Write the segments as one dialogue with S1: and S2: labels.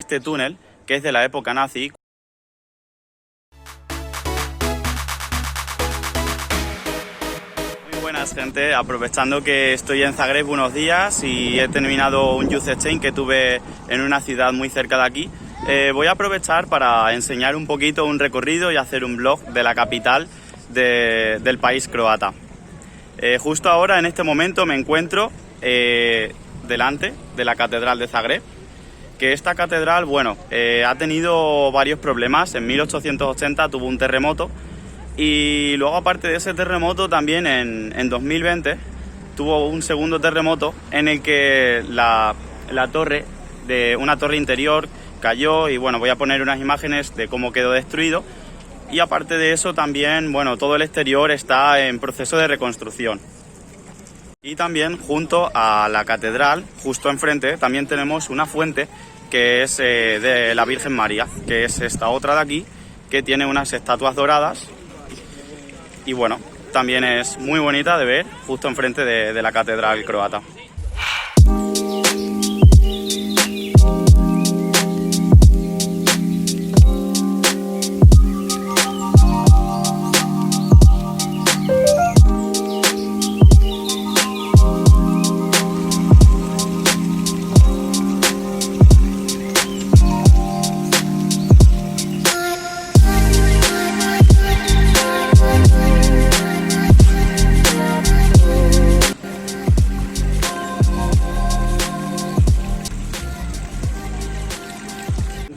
S1: este túnel, que es de la época nazi. Muy buenas, gente, aprovechando que estoy en Zagreb unos días y he terminado un Youth Exchange que tuve en una ciudad muy cerca de aquí. Voy a aprovechar para enseñar un poquito un recorrido y hacer un vlog de la capital del país croata. Justo ahora, en este momento, me encuentro delante de la Catedral de Zagreb, que esta catedral, bueno, ha tenido varios problemas. En 1880 tuvo un terremoto y luego, aparte de ese terremoto, también en 2020 tuvo un segundo terremoto en el que la torre, una torre interior, cayó y bueno, voy a poner unas imágenes de cómo quedó destruido. Y aparte de eso también, bueno, todo el exterior está en proceso de reconstrucción. Y también junto a la catedral, justo enfrente, también tenemos una fuente que es de la Virgen María, que es esta otra de aquí, que tiene unas estatuas doradas. Y bueno, también es muy bonita de ver justo enfrente de la catedral croata.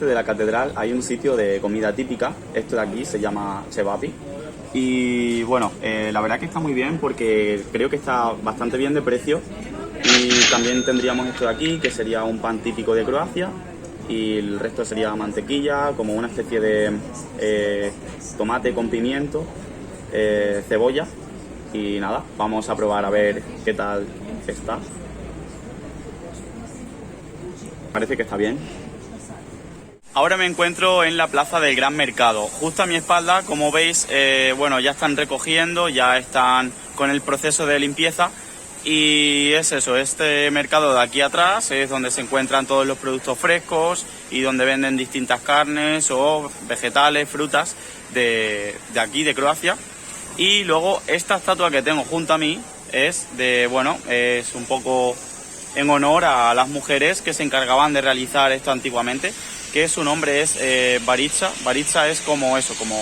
S1: De la catedral hay un sitio de comida típica, esto de aquí se llama Cevapi, y bueno, la verdad que está muy bien porque creo que está bastante bien de precio. Y también tendríamos esto de aquí, que sería un pan típico de Croacia, y el resto sería mantequilla, como una especie de tomate con pimiento, cebolla, y nada, vamos a probar a ver qué tal está. Parece que está bien. Ahora me encuentro en la plaza del Gran Mercado. Justo a mi espalda, como veis, bueno, ya están recogiendo, ya están con el proceso de limpieza. Y es eso, este mercado de aquí atrás es donde se encuentran todos los productos frescos y donde venden distintas carnes o vegetales, frutas de aquí, de Croacia. Y luego esta estatua que tengo junto a mí es es un poco en honor a las mujeres que se encargaban de realizar esto antiguamente, que su nombre es Barica. Barica es como eso, como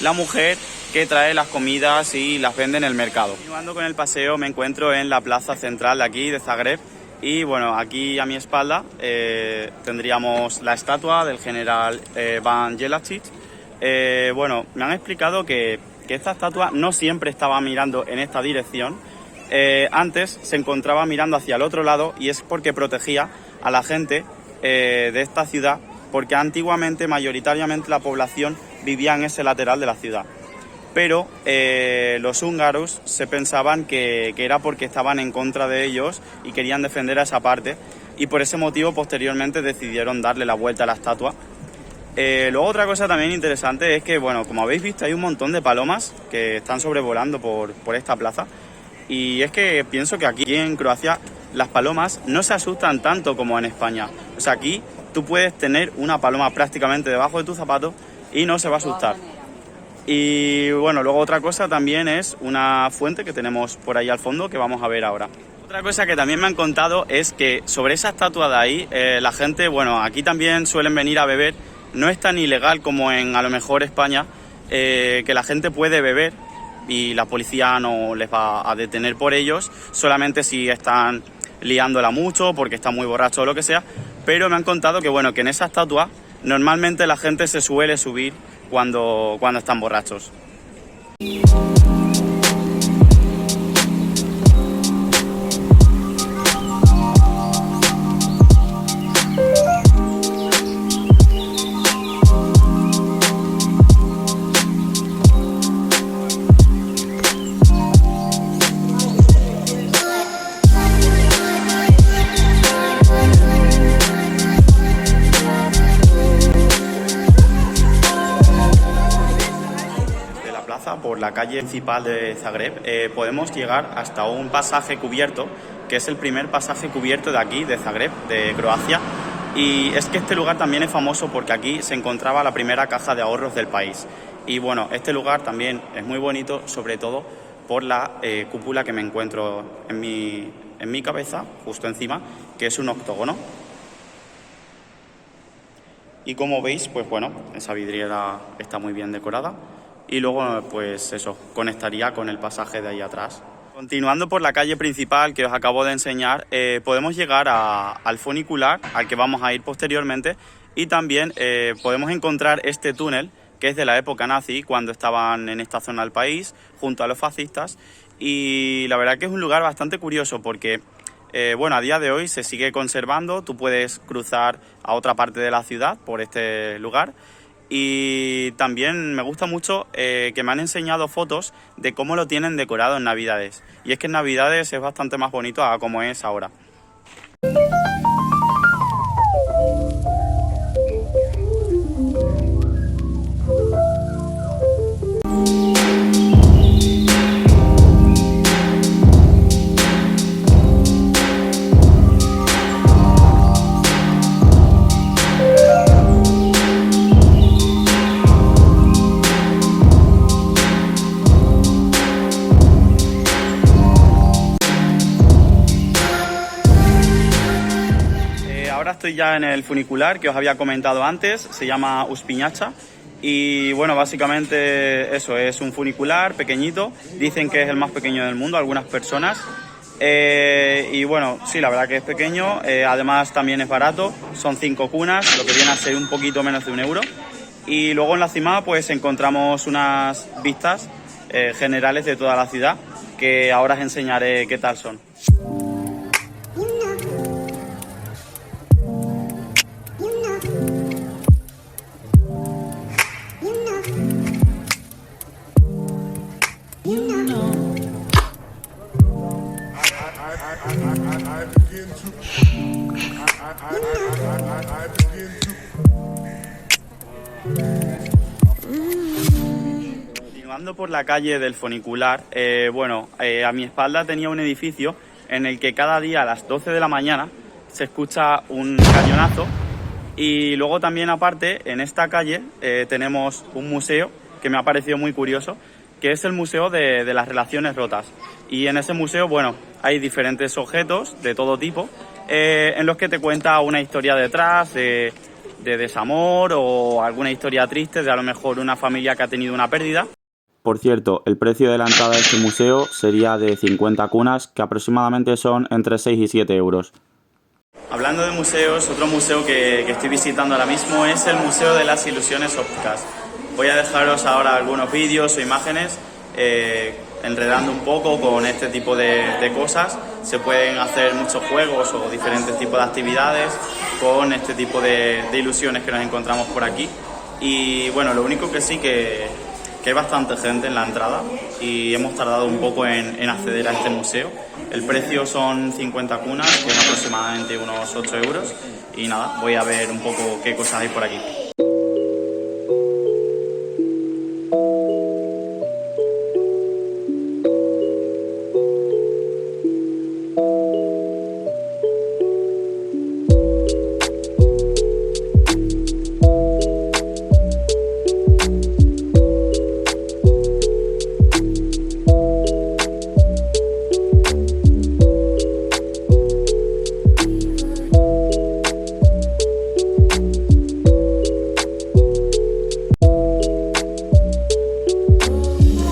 S1: la mujer que trae las comidas y las vende en el mercado. Continuando con el paseo, me encuentro en la plaza central de aquí, de Zagreb, y bueno, aquí a mi espalda tendríamos la estatua del general Ban Jelačić. Bueno, me han explicado que esta estatua no siempre estaba mirando en esta dirección. Antes se encontraba mirando hacia el otro lado, y es porque protegía a la gente de esta ciudad, porque antiguamente mayoritariamente la población vivía en ese lateral de la ciudad. Pero los húngaros se pensaban que era porque estaban en contra de ellos y querían defender a esa parte, y por ese motivo posteriormente decidieron darle la vuelta a la estatua. Luego, otra cosa también interesante es que, bueno, como habéis visto, hay un montón de palomas que están sobrevolando por esta plaza, y es que pienso que aquí en Croacia las palomas no se asustan tanto como en España. O sea, aquí tú puedes tener una paloma prácticamente debajo de tu zapato y no se va a asustar. Y bueno, luego otra cosa también es una fuente que tenemos por ahí al fondo, que vamos a ver ahora. Otra cosa que también me han contado es que sobre esa estatua de ahí, la gente, bueno, aquí también suelen venir a beber. No es tan ilegal como en a lo mejor España, que la gente puede beber y la policía no les va a detener por ellos, solamente si están liándola mucho, porque están muy borrachos o lo que sea. Pero me han contado que, bueno, que en esa estatua normalmente la gente se suele subir cuando están borrachos. Por la calle principal de Zagreb podemos llegar hasta un pasaje cubierto, que es el primer pasaje cubierto de aquí, de Zagreb, de Croacia, Y es que este lugar también es famoso porque aquí se encontraba la primera caja de ahorros del país. Y bueno, este lugar también es muy bonito, sobre todo por la cúpula que me encuentro en mi cabeza, justo encima, que es un octógono. Y como veis, pues bueno, esa vidriera está muy bien decorada. Y luego, pues eso, conectaría con el pasaje de ahí atrás. Continuando por la calle principal que os acabo de enseñar, podemos llegar al funicular, al que vamos a ir posteriormente. Y también podemos encontrar este túnel, que es de la época nazi, cuando estaban en esta zona del país, junto a los fascistas. Y la verdad que es un lugar bastante curioso porque... bueno, a día de hoy se sigue conservando, tú puedes cruzar a otra parte de la ciudad por este lugar y también me gusta mucho que me han enseñado fotos de cómo lo tienen decorado en Navidades. Y es que en Navidades es bastante más bonito a como es ahora. Ahora estoy ya en el funicular que os había comentado antes, se llama Uspinacha y bueno, básicamente eso, es un funicular pequeñito, dicen que es el más pequeño del mundo algunas personas y bueno, sí, la verdad que es pequeño, además también es barato, son 5 cunas, lo que viene a ser un poquito menos de €1 y luego en la cima pues encontramos unas vistas generales de toda la ciudad que ahora os enseñaré qué tal son. Continuando por la calle del funicular, a mi espalda tenía un edificio en el que cada día a las 12 de la mañana se escucha un cañonazo y luego también aparte en esta calle tenemos un museo que me ha parecido muy curioso, que es el Museo de las Relaciones Rotas. Y en ese museo, bueno, hay diferentes objetos de todo tipo en los que te cuenta una historia detrás de desamor o alguna historia triste de a lo mejor una familia que ha tenido una pérdida. Por cierto, el precio de la entrada a este museo sería de 50 cunas, que aproximadamente son entre 6 y 7 euros. Hablando de museos, otro museo que estoy visitando ahora mismo es el Museo de las Ilusiones Ópticas. Voy a dejaros ahora algunos vídeos o imágenes enredando un poco con este tipo de cosas. Se pueden hacer muchos juegos o diferentes tipos de actividades con este tipo de ilusiones que nos encontramos por aquí. Y bueno, lo único que sí que hay bastante gente en la entrada y hemos tardado un poco en acceder a este museo. El precio son 50 cunas, que son aproximadamente unos 8 euros. Y nada, voy a ver un poco qué cosas hay por aquí.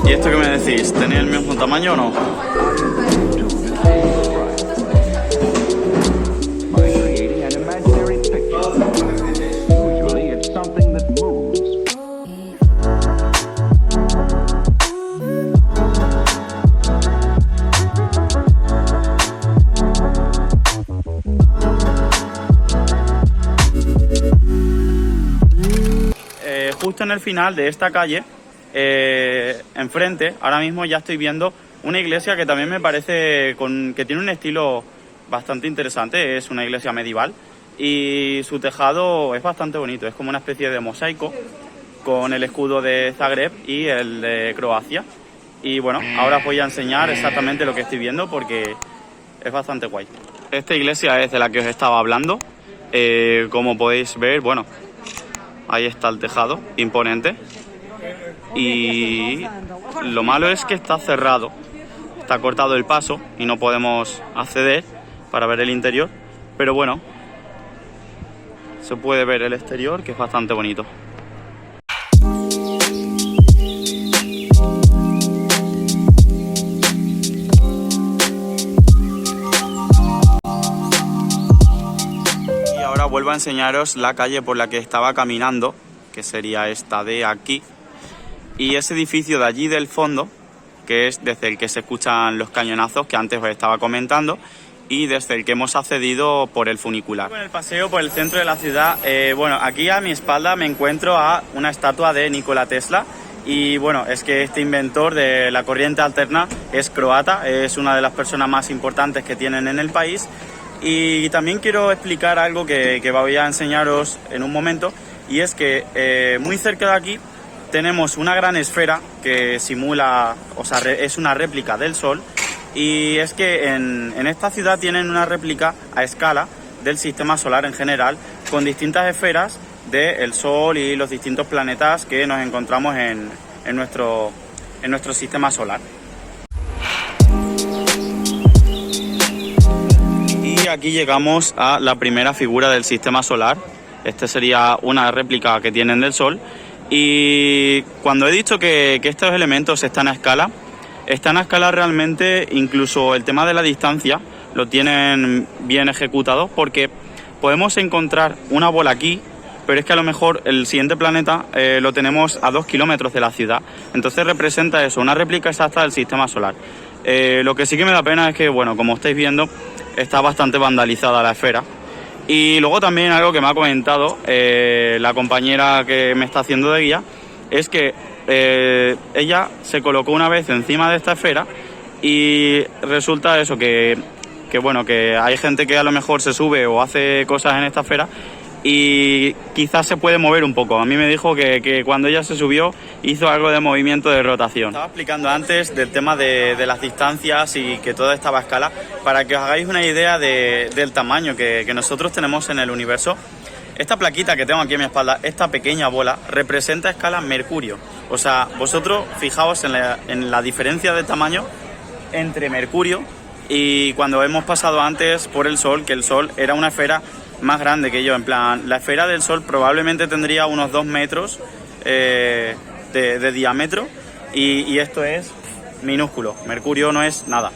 S1: ¿Y esto qué me decís? ¿Tenéis el mismo tamaño o no? Justo en el final de esta calle, enfrente, ahora mismo ya estoy viendo una iglesia que también me parece que tiene un estilo bastante interesante. Es una iglesia medieval y su tejado es bastante bonito, es como una especie de mosaico con el escudo de Zagreb y el de Croacia. Y bueno, ahora os voy a enseñar exactamente lo que estoy viendo porque es bastante guay. Esta iglesia es de la que os estaba hablando Como podéis ver, bueno, ahí está el tejado, imponente. Y lo malo es que está cerrado, está cortado el paso y no podemos acceder para ver el interior. Pero bueno, se puede ver el exterior, que es bastante bonito. Y ahora vuelvo a enseñaros la calle por la que estaba caminando, que sería esta de aquí. Y ese edificio de allí del fondo, que es desde el que se escuchan los cañonazos que antes os estaba comentando, y desde el que hemos accedido por el funicular. En el paseo por el centro de la ciudad, bueno, aquí a mi espalda me encuentro a una estatua de Nikola Tesla. Y bueno, es que este inventor de la corriente alterna es croata, es una de las personas más importantes que tienen en el país. Y también quiero explicar algo que voy a enseñaros en un momento, y es que muy cerca de aquí tenemos una gran esfera que simula, o sea, es una réplica del Sol. Y es que en esta ciudad tienen una réplica a escala del sistema solar en general, con distintas esferas del Sol y los distintos planetas que nos encontramos en nuestro sistema solar. Y aquí llegamos a la primera figura del sistema solar. Este sería una réplica que tienen del Sol. Y cuando he dicho que estos elementos están a escala realmente, incluso el tema de la distancia lo tienen bien ejecutado, porque podemos encontrar una bola aquí, pero es que a lo mejor el siguiente planeta lo tenemos a 2 kilómetros de la ciudad. Entonces representa eso, una réplica exacta del sistema solar. Lo que sí que me da pena es que, bueno, como estáis viendo, está bastante vandalizada la esfera. Y luego también algo que me ha comentado la compañera que me está haciendo de guía, es que ella se colocó una vez encima de esta esfera y resulta eso, que bueno, que hay gente que a lo mejor se sube o hace cosas en esta esfera y quizás se puede mover un poco. A mí me dijo que cuando ella se subió hizo algo de movimiento de rotación. Estaba explicando antes del tema de las distancias y que todo estaba a escala, para que os hagáis una idea del tamaño que nosotros tenemos en el universo. Esta plaquita que tengo aquí a mi espalda, esta pequeña bola, representa a escala Mercurio. O sea, vosotros fijaos en la diferencia de tamaño entre Mercurio y cuando hemos pasado antes por el Sol, que el Sol era una esfera más grande que yo. En plan, la esfera del Sol probablemente tendría unos 2 metros de diámetro y esto es minúsculo. Mercurio no es nada.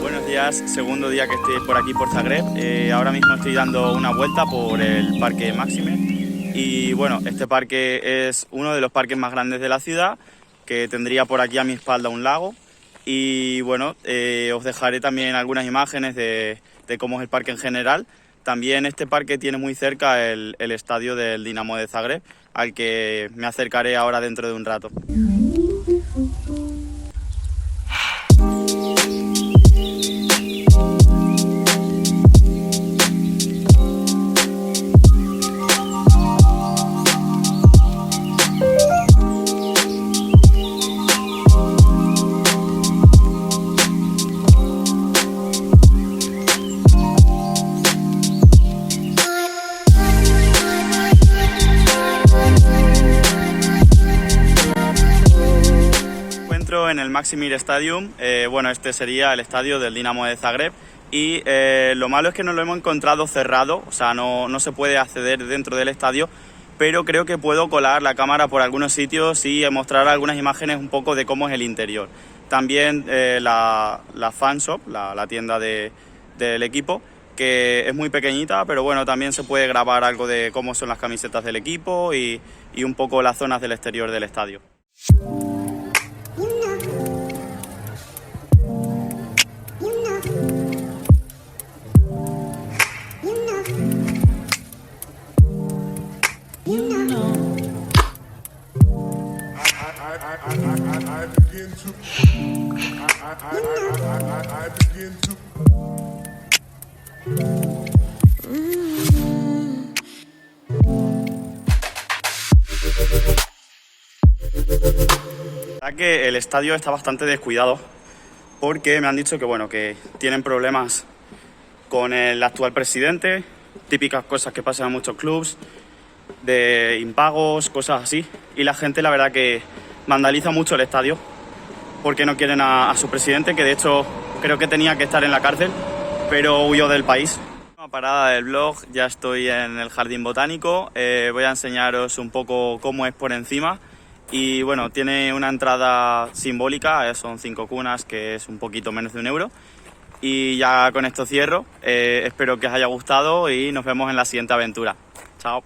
S1: Buenos días, segundo día que estoy por aquí por Zagreb. Ahora mismo estoy dando una vuelta por el Parque Maxime. Y bueno, este parque es uno de los parques más grandes de la ciudad, que tendría por aquí a mi espalda un lago. Y bueno, os dejaré también algunas imágenes de cómo es el parque en general. También este parque tiene muy cerca el estadio del Dinamo de Zagreb, al que me acercaré ahora dentro de un rato. En el Maksimir Stadium, bueno, este sería el estadio del Dinamo de Zagreb y lo malo es que nos lo hemos encontrado cerrado, o sea, no se puede acceder dentro del estadio, pero creo que puedo colar la cámara por algunos sitios y mostrar algunas imágenes un poco de cómo es el interior. También la fan shop, la tienda del equipo, que es muy pequeñita, pero bueno, también se puede grabar algo de cómo son las camisetas del equipo y un poco las zonas del exterior del estadio. que el estadio está bastante descuidado porque me han dicho que, bueno, que tienen problemas con el actual presidente, típicas cosas que pasan en muchos clubs, de impagos, cosas así. Y la gente, la verdad, que vandaliza mucho el estadio porque no quieren a su presidente, que de hecho creo que tenía que estar en la cárcel, pero huyó del país. Parada del vlog, ya estoy en el jardín botánico. Voy a enseñaros un poco cómo es por encima. Y bueno, tiene una entrada simbólica, son 5 cunas, que es un poquito menos de €1. Y ya con esto cierro. Espero que os haya gustado y nos vemos en la siguiente aventura. Chao.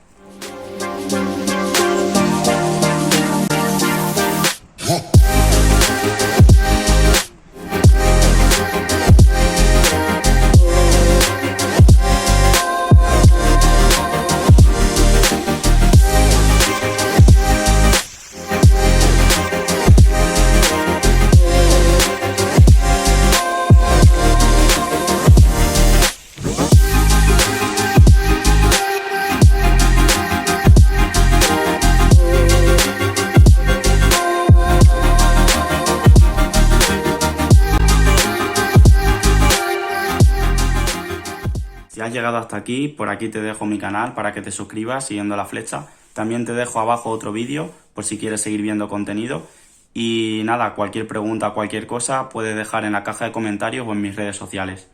S1: Si has llegado hasta aquí, por aquí te dejo mi canal para que te suscribas siguiendo la flecha. También te dejo abajo otro vídeo por si quieres seguir viendo contenido. Y nada, cualquier pregunta, cualquier cosa, puedes dejar en la caja de comentarios o en mis redes sociales.